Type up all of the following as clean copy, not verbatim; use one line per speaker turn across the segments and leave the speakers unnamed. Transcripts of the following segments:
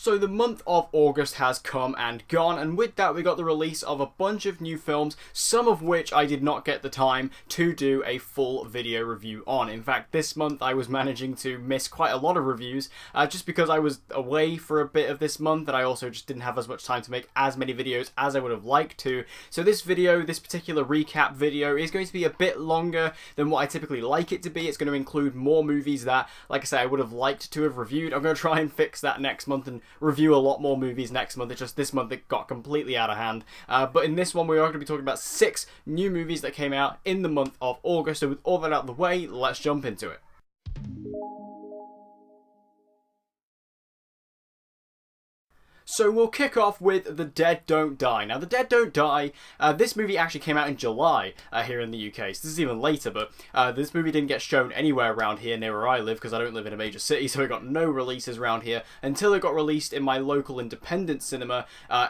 So the month of August has come and gone, and with that we got the release of a bunch of new films, some of which I did not get the time to do a full video review on. In fact, this month I was managing to miss quite a lot of reviews, just because I was away for a bit of this month, and I also just didn't have as much time to make as many videos as I would have liked to. So this particular recap video, is going to be a bit longer than what I typically like it to be. It's going to include more movies that, like I say, I would have liked to have reviewed. I'm going to try and fix that next month and review a lot more movies next month. It's just this month it got completely out of hand. But in this one we are going to be talking about 6 new movies that came out in the month of August. So with all that out of the way, let's jump into it. So we'll kick off with The Dead Don't Die. Now, The Dead Don't Die, this movie actually came out in July here in the UK, so this is even later, but this movie didn't get shown anywhere around here near where I live, because I don't live in a major city, so it got no releases around here until it got released in my local independent cinema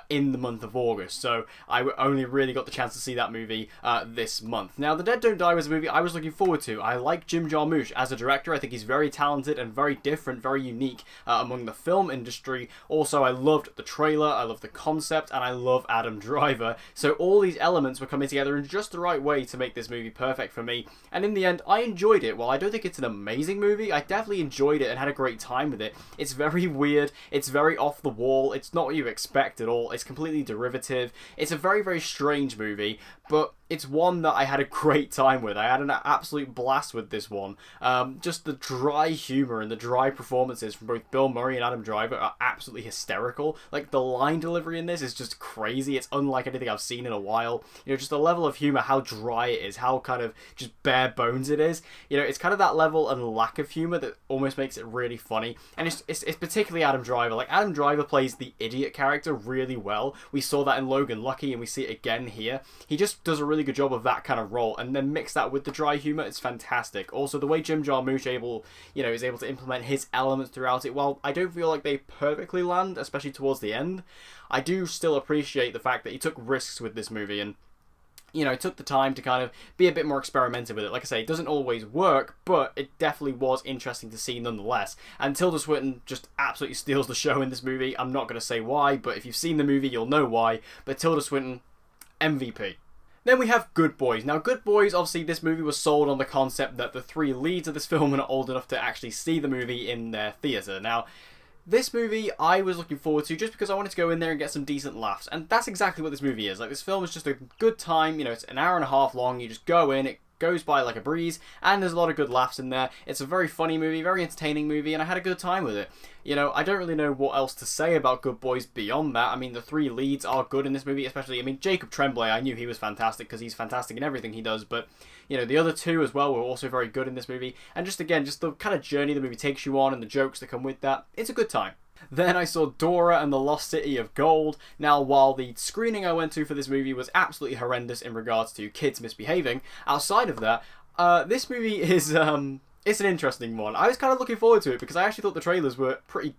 in the month of August. So I only really got the chance to see that movie this month. Now, The Dead Don't Die was a movie I was looking forward to. I like Jim Jarmusch as a director. I think he's very talented and very different, very unique among the film industry. Also, I loved the trailer, I love the concept, and I love Adam Driver. So all these elements were coming together in just the right way to make this movie perfect for me. And in the end, I enjoyed it. While I don't think it's an amazing movie, I definitely enjoyed it and had a great time with it. It's very weird, it's very off the wall, it's not what you expect at all, it's completely derivative. It's a very, very strange movie, but it's one that I had a great time with. I had an absolute blast with this one. Just the dry humour and the dry performances from both Bill Murray and Adam Driver are absolutely hysterical. Like, the line delivery in this is just crazy. It's unlike anything I've seen in a while. You know, just the level of humour, how dry it is, how kind of just bare bones it is. You know, it's kind of that level and lack of humour that almost makes it really funny. And it's particularly Adam Driver. Like, Adam Driver plays the idiot character really well. We saw that in Logan Lucky, and we see it again here. He just does a really good job of that kind of role, and then mix that with the dry humor. It's fantastic. Also, the way Jim Jarmusch is able to implement his elements throughout it, while I don't feel like they perfectly land, especially towards the end, I do still appreciate the fact that he took risks with this movie and, you know, took the time to kind of be a bit more experimental with it. Like I say, it doesn't always work, but it definitely was interesting to see nonetheless. And Tilda Swinton just absolutely steals the show in this movie. I'm not going to say why, but if you've seen the movie, you'll know why. But Tilda Swinton, MVP. Then we have Good Boys. Now, Good Boys, obviously, this movie was sold on the concept that the 3 leads of this film are not old enough to actually see the movie in their theatre. Now, this movie I was looking forward to just because I wanted to go in there and get some decent laughs. And that's exactly what this movie is. Like, this film is just a good time. You know, it's an hour and a half long. You just go in, it goes by like a breeze, and there's a lot of good laughs in there. It's a very funny movie, very entertaining movie, and I had a good time with it. You know, I don't really know what else to say about Good Boys beyond that. I mean, the 3 leads are good in this movie, especially, I mean, Jacob Tremblay, I knew he was fantastic because he's fantastic in everything he does, but, you know, the other 2 as well were also very good in this movie. And just, again, just the kind of journey the movie takes you on and the jokes that come with that, it's a good time. Then I saw Dora and the Lost City of Gold. Now, while the screening I went to for this movie was absolutely horrendous in regards to kids misbehaving, outside of that, this movie is, it's an interesting one. I was kind of looking forward to it because I actually thought the trailers were pretty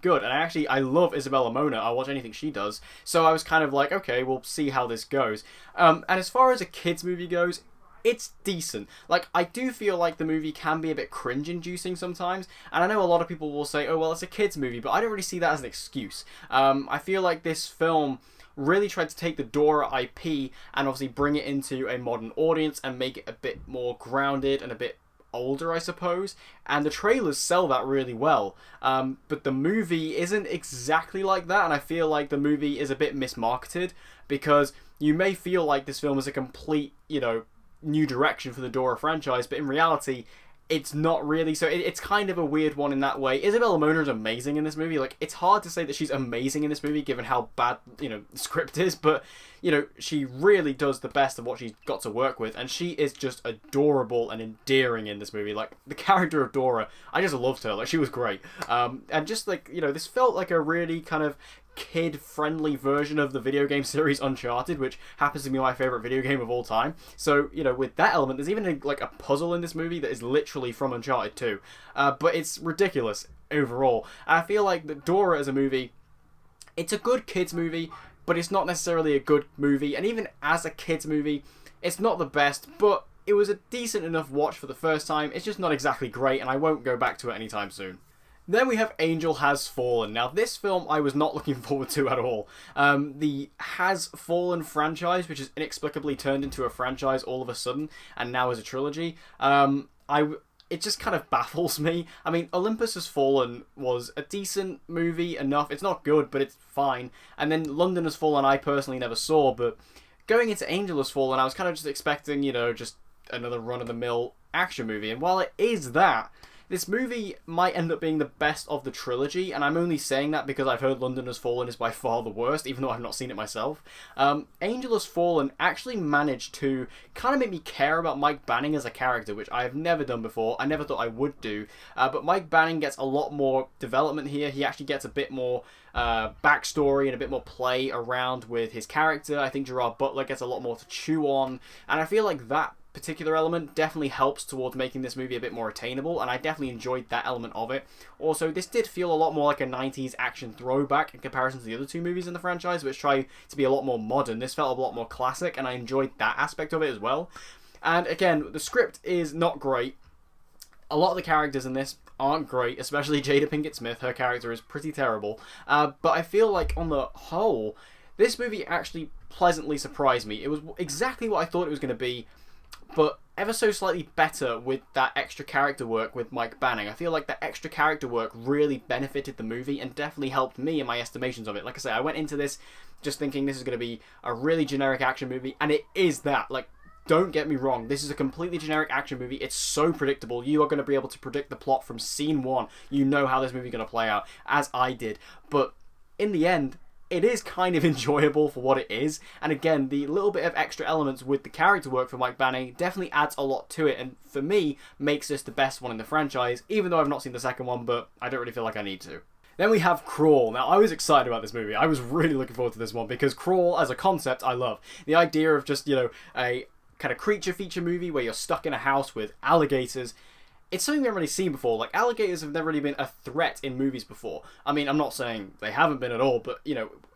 good, and I love Isabella Mona. I'll watch anything she does. So I was kind of like, okay, we'll see how this goes. And as far as a kids movie goes, it's decent. Like, I do feel like the movie can be a bit cringe-inducing sometimes, and I know a lot of people will say, oh, well, it's a kids movie, but I don't really see that as an excuse. I feel like this film really tried to take the Dora IP and obviously bring it into a modern audience and make it a bit more grounded and a bit older, I suppose, and the trailers sell that really well, but the movie isn't exactly like that, and I feel like the movie is a bit mismarketed, because you may feel like this film is a complete, you know, new direction for the Dora franchise, but in reality it's not really. So it's kind of a weird one in that way. Isabella Mona is amazing in this movie. Like, it's hard to say that she's amazing in this movie given how bad, you know, the script is, but, you know, she really does the best of what she's got to work with, and she is just adorable and endearing in this movie. Like, the character of Dora, I just loved her. Like, she was great. And just, like, you know, this felt like a really kind of kid-friendly version of the video game series Uncharted, which happens to be my favourite video game of all time. So, you know, with that element, there's even like a puzzle in this movie that is literally from Uncharted 2. But it's ridiculous overall. And I feel like that Dora as a movie, it's a good kids movie, but it's not necessarily a good movie. And even as a kids movie, it's not the best, but it was a decent enough watch for the first time. It's just not exactly great, and I won't go back to it anytime soon. Then we have Angel Has Fallen. Now, this film I was not looking forward to at all. The Has Fallen franchise, which has inexplicably turned into a franchise all of a sudden, and now is a trilogy, it just kind of baffles me. I mean, Olympus Has Fallen was a decent movie enough. It's not good, but it's fine. And then London Has Fallen I personally never saw, but going into Angel Has Fallen, I was kind of just expecting, just another run-of-the-mill action movie. And while it is that, this movie might end up being the best of the trilogy, and I'm only saying that because I've heard London Has Fallen is by far the worst, even though I've not seen it myself. Angel Has Fallen actually managed to kind of make me care about Mike Banning as a character, which I have never done before. I never thought I would do, but Mike Banning gets a lot more development here. He actually gets a bit more backstory and a bit more play around with his character. I think Gerard Butler gets a lot more to chew on, and I feel like that particular element definitely helps towards making this movie a bit more attainable, and I definitely enjoyed that element of it. Also, this did feel a lot more like a 90s action throwback in comparison to the other two movies in the franchise, which try to be a lot more modern. This felt a lot more classic, and I enjoyed that aspect of it as well. And again, the script is not great. A lot of the characters in this aren't great, especially Jada Pinkett Smith. Her character is pretty terrible. But I feel like, on the whole, this movie actually pleasantly surprised me. It was exactly what I thought it was going to be, but ever so slightly better with that extra character work with Mike Banning. I feel like that extra character work really benefited the movie and definitely helped me in my estimations of it. Like I say, I went into this just thinking this is going to be a really generic action movie, and it is that. Like, don't get me wrong, this is a completely generic action movie. It's so predictable. You are going to be able to predict the plot from scene one. You know how this movie is going to play out, as I did. But in the end, it is kind of enjoyable for what it is, and again, the little bit of extra elements with the character work for Mike Banning definitely adds a lot to it, and for me, makes this the best one in the franchise, even though I've not seen the second one, but I don't really feel like I need to. Then we have Crawl. Now, I was excited about this movie. I was really looking forward to this one, because Crawl, as a concept, I love. The idea of just, a kind of creature feature movie where you're stuck in a house with alligators. It's something we haven't really seen before. Like, alligators have never really been a threat in movies before. I mean, I'm not saying they haven't been at all, but,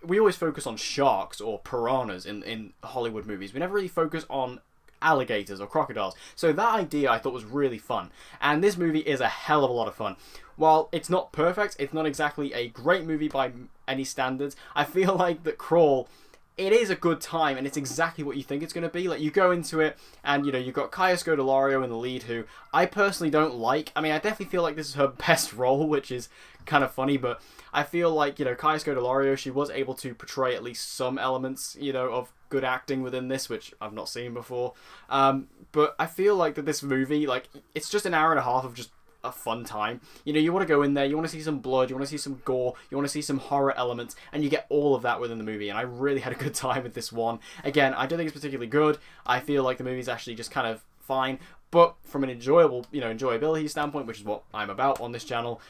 we always focus on sharks or piranhas in Hollywood movies. We never really focus on alligators or crocodiles. So that idea I thought was really fun. And this movie is a hell of a lot of fun. While it's not perfect, it's not exactly a great movie by any standards, I feel like that Crawl, it is a good time, and it's exactly what you think it's going to be. Like, you go into it, and, you've got Kaya Scodelario in the lead, who I personally don't like. I mean, I definitely feel like this is her best role, which is kind of funny, but I feel like, Kaya Scodelario, she was able to portray at least some elements, of good acting within this, which I've not seen before. But I feel like that this movie, like, it's just an hour and a half of just a fun time. You want to go in there, you want to see some blood, you want to see some gore, you want to see some horror elements, and you get all of that within the movie, and I really had a good time with this one. Again, I don't think it's particularly good. I feel like the movie's actually just kind of fine, but from an enjoyability standpoint, which is what I'm about on this channel,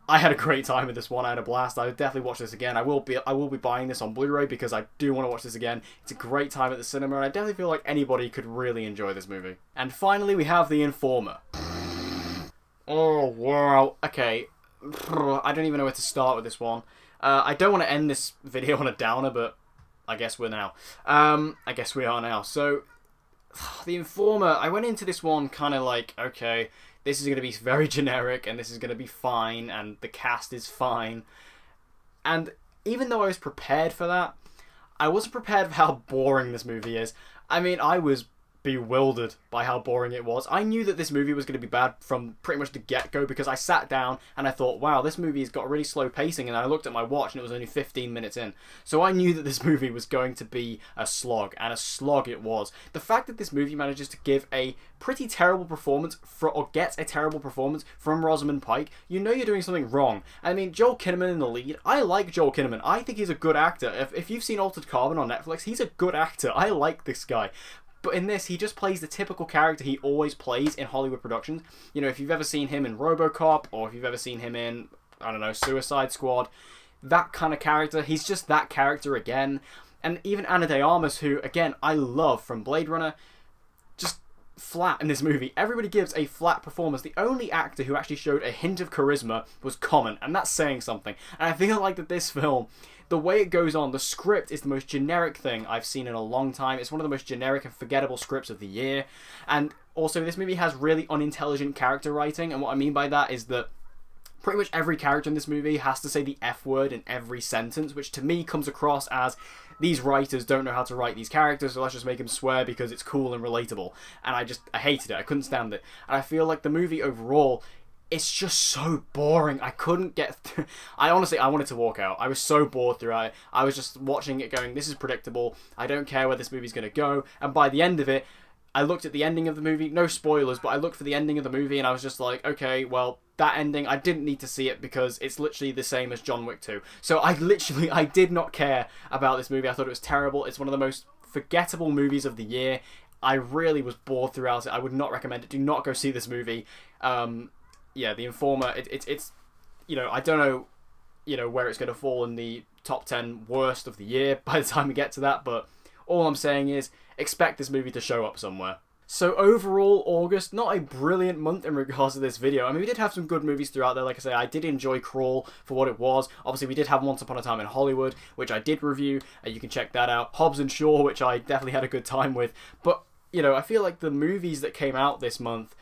I had a great time with this one. I had a blast. I would definitely watch this again. I will be buying this on Blu-ray because I do want to watch this again. It's a great time at the cinema, and I definitely feel like anybody could really enjoy this movie. And finally, we have The Informer. Oh, wow. Okay. I don't even know where to start with this one. I don't want to end this video on a downer, but I guess we're now. I guess we are now. So, The Informer, I went into this one kind of like, okay, this is going to be very generic, and this is going to be fine, and the cast is fine. And even though I was prepared for that, I wasn't prepared for how boring this movie is. I mean, I was bewildered by how boring it was. I knew that this movie was going to be bad from pretty much the get-go, because I sat down and I thought, wow, this movie's got really slow pacing, and I looked at my watch and it was only 15 minutes in. So I knew that this movie was going to be a slog, and a slog it was. The fact that this movie manages to give a pretty terrible performance, or gets a terrible performance from Rosamund Pike, you're doing something wrong. I mean, Joel Kinnaman in the lead, I like Joel Kinnaman. I think he's a good actor. If you've seen Altered Carbon on Netflix, he's a good actor. I like this guy. But in this, he just plays the typical character he always plays in Hollywood productions. If you've ever seen him in RoboCop, or if you've ever seen him in, I don't know, Suicide Squad, that kind of character, he's just that character again. And even Ana de Armas, who, again, I love from Blade Runner, just flat in this movie. Everybody gives a flat performance. The only actor who actually showed a hint of charisma was Common, and that's saying something. And I feel like that this film, the way it goes on, the script is the most generic thing I've seen in a long time. It's one of the most generic and forgettable scripts of the year. And also, this movie has really unintelligent character writing, and what I mean by that is that Pretty much every character in this movie has to say the F word in every sentence, which to me comes across as these writers don't know how to write these characters, so let's just make them swear because it's cool and relatable. And I hated it. I couldn't stand it. And I feel like the movie overall, it's just so boring. I couldn't get through. I wanted to walk out. I was so bored throughout it. I was just watching it going, this is predictable. I don't care where this movie's going to go. And by the end of it, I looked at the ending of the movie, no spoilers, but I looked for the ending of the movie and I was just like, okay, well, that ending, I didn't need to see it because it's literally the same as John Wick 2. So I did not care about this movie. I thought it was terrible. It's one of the most forgettable movies of the year. I really was bored throughout it. I would not recommend it. Do not go see this movie. Yeah, The Informer, it's I don't know, where it's going to fall in the top 10 worst of the year by the time we get to that, but all I'm saying is, expect this movie to show up somewhere. So overall, August, not a brilliant month in regards to this video. I mean, we did have some good movies throughout there. Like I say, I did enjoy Crawl for what it was. Obviously, we did have Once Upon a Time in Hollywood, which I did review. You can check that out. Hobbs and Shaw, which I definitely had a good time with. But, I feel like the movies that came out this month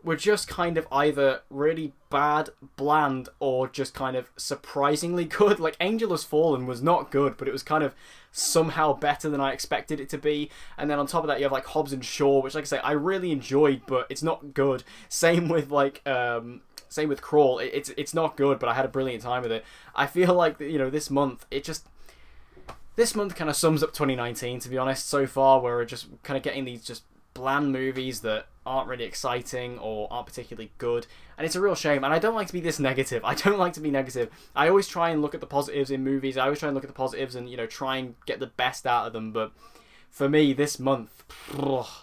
were just kind of either really bad, bland, or just kind of surprisingly good. Like, Angel Has Fallen was not good, but it was kind of somehow better than I expected it to be. And then on top of that, you have, like, Hobbs and Shaw, which, like I say, I really enjoyed, but it's not good. Same with, like, same with Crawl. It's not good, but I had a brilliant time with it. I feel like, this month, this month kind of sums up 2019, to be honest, so far, where we're just kind of getting these just bland movies that aren't really exciting or aren't particularly good, and it's a real shame. And I don't like to be this negative. I don't like to be negative. I always try and look at the positives in movies. I always try and look at the positives and try and get the best out of them. But for me, this month,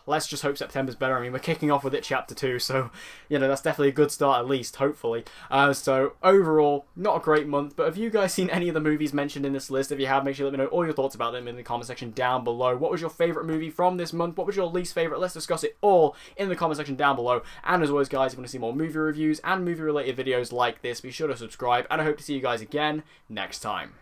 let's just hope September's better. I mean, we're kicking off with it chapter 2, so that's definitely a good start, at least, hopefully. So overall, not a great month, but have you guys seen any of the movies mentioned in this list? If you have, make sure to let me know all your thoughts about them in the comment section down below. What was your favourite movie from this month? What was your least favourite? Let's discuss it all in the comment section down below. And as always, guys, if you want to see more movie reviews and movie related videos like this, be sure to subscribe, and I hope to see you guys again next time.